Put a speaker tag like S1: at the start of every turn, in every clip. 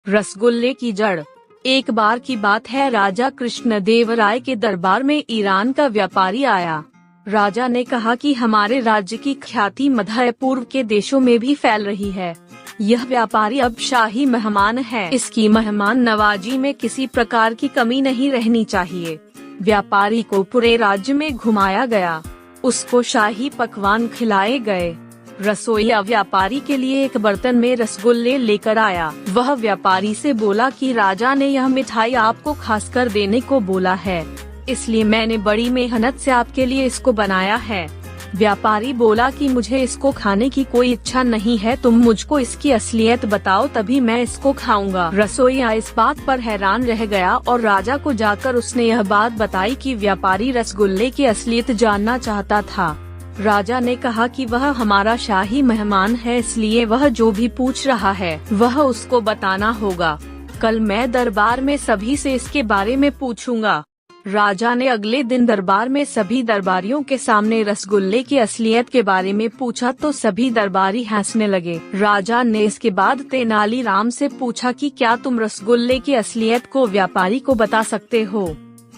S1: रसगुल्ले की जड़। एक बार की बात है, राजा कृष्णदेवराय के दरबार में ईरान का व्यापारी आया। राजा ने कहा कि हमारे राज्य की ख्याति मध्य पूर्व के देशों में भी फैल रही है। यह व्यापारी अब शाही मेहमान है, इसकी मेहमान नवाजी में किसी प्रकार की कमी नहीं रहनी चाहिए। व्यापारी को पूरे राज्य में घुमाया गया, उसको शाही पकवान खिलाए गए। रसोइया व्यापारी के लिए एक बर्तन में रसगुल्ले लेकर आया। वह व्यापारी से बोला कि राजा ने यह मिठाई आपको खासकर देने को बोला है, इसलिए मैंने बड़ी मेहनत से आपके लिए इसको बनाया है। व्यापारी बोला कि मुझे इसको खाने की कोई इच्छा नहीं है, तुम मुझको इसकी असलियत बताओ तभी मैं इसको खाऊंगा। रसोइया इस बात पर हैरान रह गया और राजा को जाकर उसने यह बात बताई कि व्यापारी रसगुल्ले की असलियत जानना चाहता था। राजा ने कहा कि वह हमारा शाही मेहमान है, इसलिए वह जो भी पूछ रहा है वह उसको बताना होगा। कल मैं दरबार में सभी से इसके बारे में पूछूंगा। राजा ने अगले दिन दरबार में सभी दरबारियों के सामने रसगुल्ले की असलियत के बारे में पूछा तो सभी दरबारी हंसने लगे। राजा ने इसके बाद तेनालीराम से पूछा कि क्या तुम रसगुल्ले की असलियत को व्यापारी को बता सकते हो?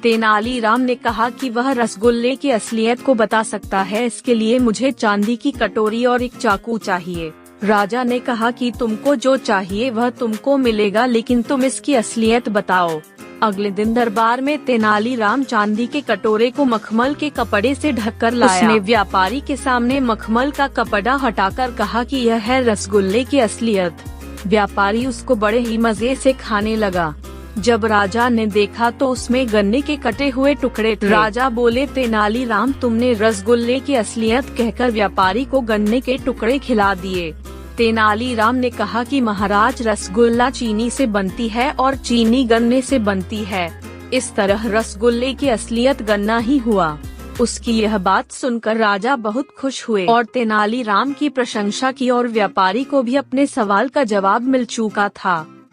S1: तेनालीराम ने कहा कि वह रसगुल्ले की असलियत को बता सकता है, इसके लिए मुझे चांदी की कटोरी और एक चाकू चाहिए। राजा ने कहा कि तुमको जो चाहिए वह तुमको मिलेगा, लेकिन तुम इसकी असलियत बताओ। अगले दिन दरबार में तेनालीराम चांदी के कटोरे को मखमल के कपड़े से ढककर लाया। उसने व्यापारी के सामने मखमल का कपड़ा हटाकर कहा कि यह है रसगुल्ले की असलियत। व्यापारी उसको बड़े ही मजे से खाने लगा। जब राजा ने देखा तो उसमें गन्ने के कटे हुए टुकड़े थे। राजा बोले, तेनालीराम तुमने रसगुल्ले की असलियत कहकर व्यापारी को गन्ने के टुकड़े खिला दिए। तेनालीराम ने कहा कि महाराज, रसगुल्ला चीनी से बनती है और चीनी गन्ने से बनती है, इस तरह रसगुल्ले की असलियत गन्ना ही हुआ। उसकी यह बात सुनकर राजा बहुत खुश हुए और तेनालीराम की प्रशंसा की और व्यापारी को भी अपने सवाल का जवाब मिल चुका था।